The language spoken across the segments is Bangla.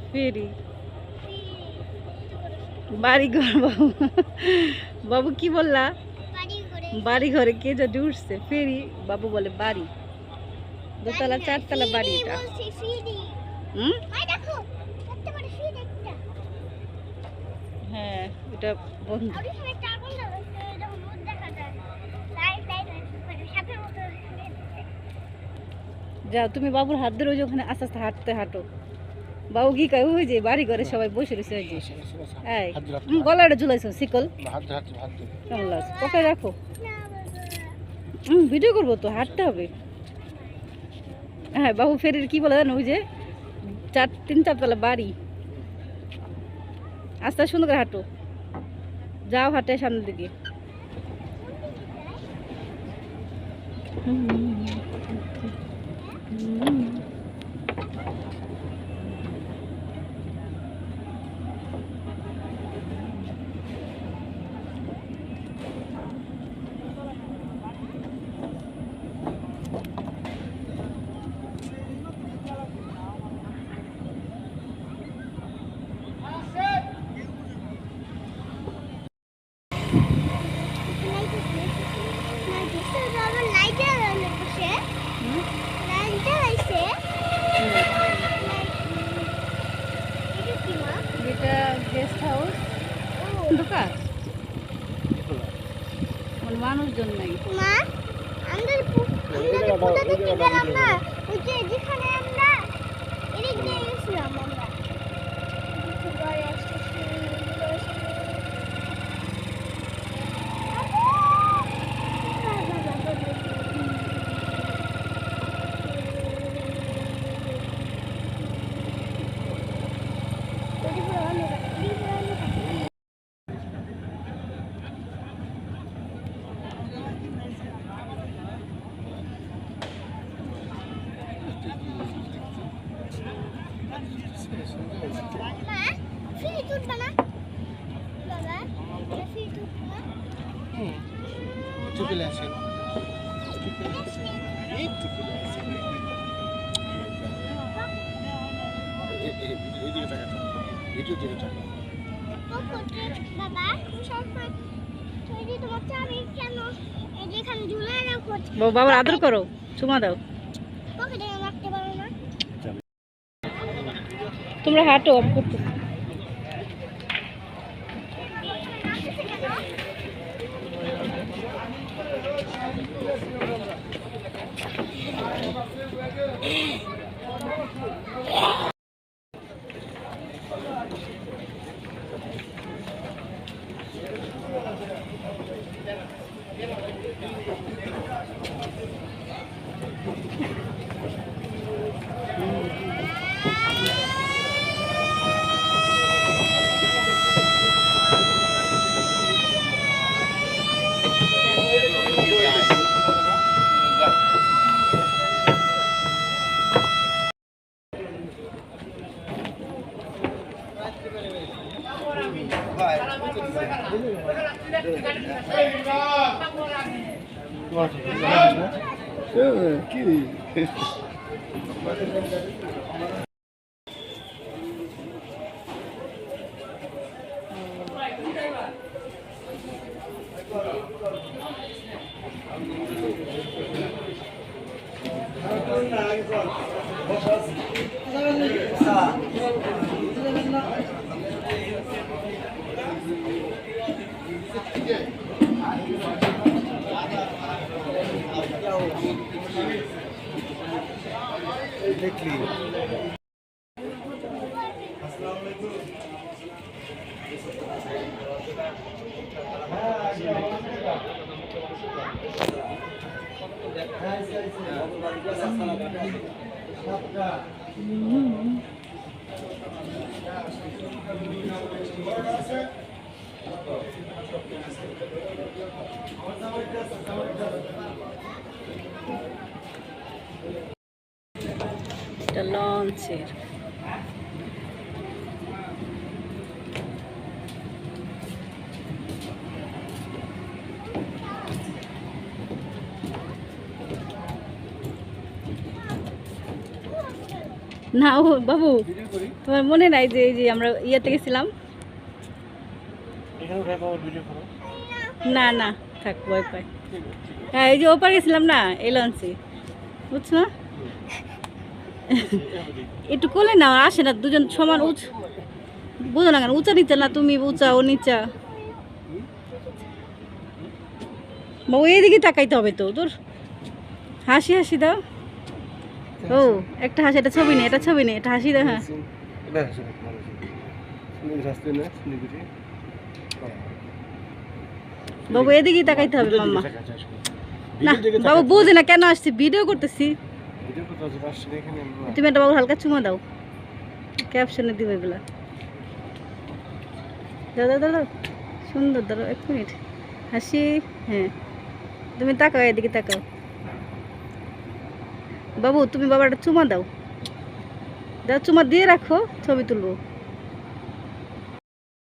ফেরি বাড়ি ঘর বাবু বাবু কি বললা বাড়ি ঘরে কে যদি উঠছে ফেরি বাবু বলে বাড়ি দোতলা চারতলা বাড়ি এটা হ্যাঁ এটা বন্ধ যাও তুমি বাবুর হাত ধরে ওই যে ওখানে আস্তে আস্তে হাঁটতে হাঁটো বাবু কি কয় ওই যে বাড়ি ঘরে সবাই বসে রয়েছে ওই যে এই গলাটা ঝুলাইছো শিকল কেমন লাগছে পকেটে রাখো ভিডিও করবো তো হাঁটতে হবে হ্যাঁ বাবু ফেরির কি বলে জানো ওই যে তিন চারতলা বাড়ি আস্তে আস্তে সুন্দর করে হাঁটো যাও হাঁটে সামনের দিকে গেস্ট হাউস দোকান মানে মানুষজন নাই বাবার আদর করো চুমা দাও তোমরা হাঁটো আমি করতেছি এটা লঞ্চের না ও বাবু, তোমার মনে নাই যে এই যে আমরা ইয়েতে গেছিলাম? না না, থাক, ভয় পাই। হ্যাঁ, এই যে ওপার গেছিলাম না, এই লঞ্চে, বুঝছো না? একটু কোলে না, আসে না, দুজন সমান বুঝো না কেন? উঁচা নিচা না, তুমি উঁচা ও নিচা। বাবু এইদিকে তাকাইতে হবে তো তোর। হাসি হাসি দাও। ও একটা হাসি, এটা ছবি নেই, এটা ছবি নেই, এটা হাসি দাও। হ্যাঁ বাবু এদিকেই তাকাইতে হবে মাম্মা। না বাবু বুঝে না কেন আসছি, ভিডিও করতেছি। তুমি একটা বাবু হালকা চুমা দাও, ক্যাপশনে দিবে এগুলা। দাদা দাদা সুন্দর, দাদা 1 মিনিট হাসি। হ্যাঁ তুমি তাকাও, এদিকে তাকাও। বাবু তুমি বাবাটা চুমা দাও, দাও চুমা দিয়ে রাখো, ছবি তুলবো।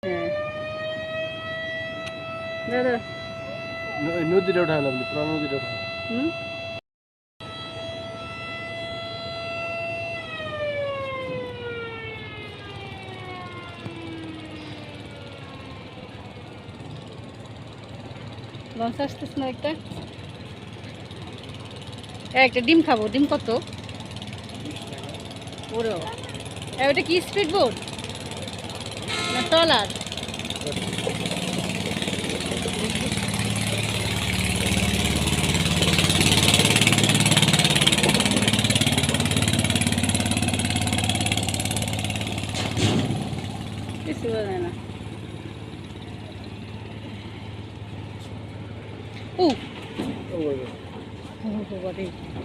হ্যাঁ দাদা নদীটা উঠালাম, পুরো নদীটা উঠালাম। হুম লঞ্চ আসতেছ না একটা? একটা ডিম খাবো। ডিম কত? ওরে বাবা, ওটা কি স্পিড বোট না ট্রলার? কিছু বোঝা না। ও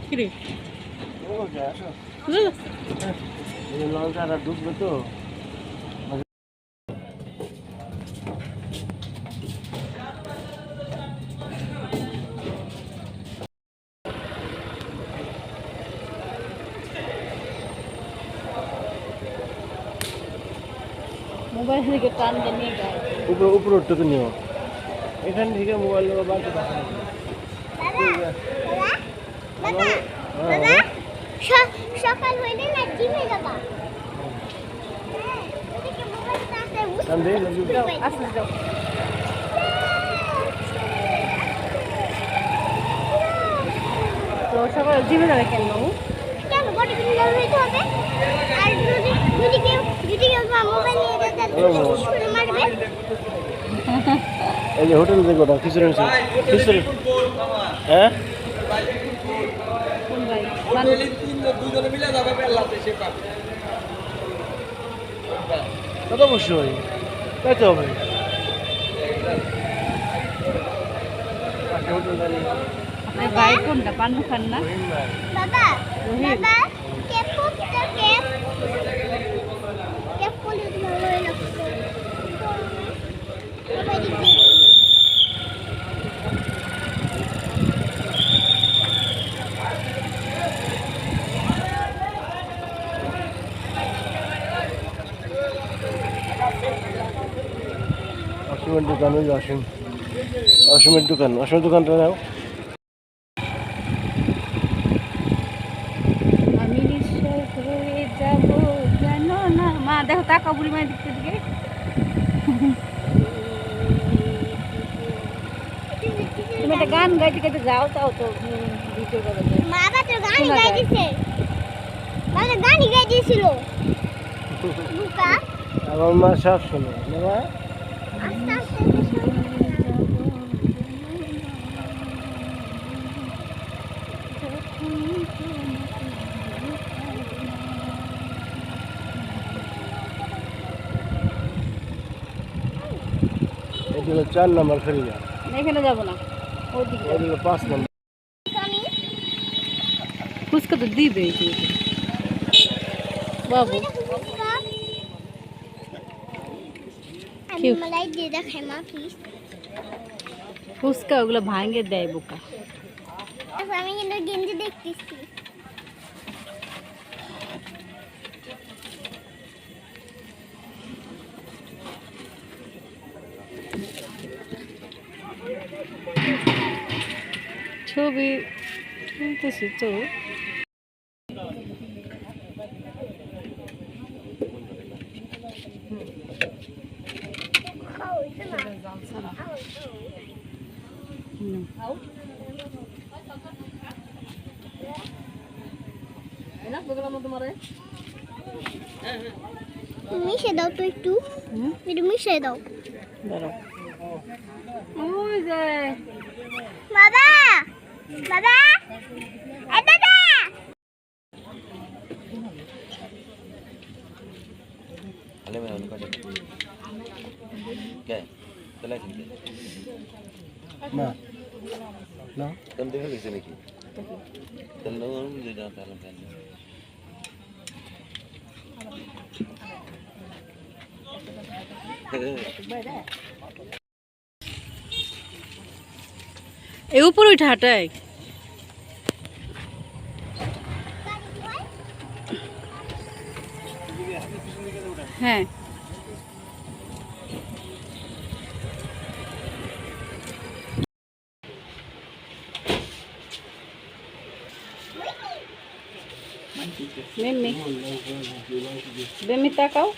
কিরে লঞ্চটা ডুববে তো। মোবাইল থেকে টান দিয়ে নিয়ে যায়। উপরে উপরে উঠতে নিও, এখান থেকে মোবাইল বাড়তে পারছে না। সকাল হইলে না জিমে যাবা। আসলে যাও। তো সকাল জিমে যাবে কেন? কেন বডি বিল্ডার হইতে হবে? আর যদি কেউ মোবাইল নিয়ে যায় তাহলে শুরু মারবে। এই যে হোটেল থেকে ওটা খিচুড়ি খিচুড়ি। হ্যাঁ কোন ভাই? দুজনে মিলে যাবে বেল্লাতে সে পাবে। কত অবশ্যই তাইতে হবে। আপনার ভাই কোনটা? পান্নু খান না? বাবা রহিম। বাবা কেপ করতে কেপ করলে ভালো লাগছে। বাবা দিদি অসীমের দোকান, ওই অসীমের দোকান, অসীমের দোকানটা নাও। আমি নিশ্চয় হয়ে যাব কেন না। মা দেখো তাকাও বুড়ি মায়ের দিকে। তুমি একটা গান গাইতে গাইতে যাও, তাও তো ভিডিও করে দাও। বাবা তো গান গাই দিছে। বাবা গানই গাই দিয়েছিল। বুকা আমার মা সব শোনে বাবা। আস্তে আস্তে এটা হলো 4 নম্বর ফেরিঘাট, এখানে যাবো না, ওইদিকে এটা হলো 5 নম্বর। আমি ফুচকা তো দিবে বাবু। আমি মালাই দিয়ে দেখাই মা প্লিজ। ফুচকা ওগুলো ভাঙে দেয় বোকা। আমি কিন্তু গেঞ্জি দেখতেছি। ছবি তুলতেছি তো। মিশে দাও তো একটু, একটু মিশে দাও। দাঁড়াও ওই যে বাবা, বাবা, এই বাবা। Alam mo ano kasi? Kaya, talaga hindi. না না Kan tinggal di sini ki. Telur di dalam kan. এই উপরে উঠে হাঁটায় হ্যাঁ মেমি মেমি তাকাও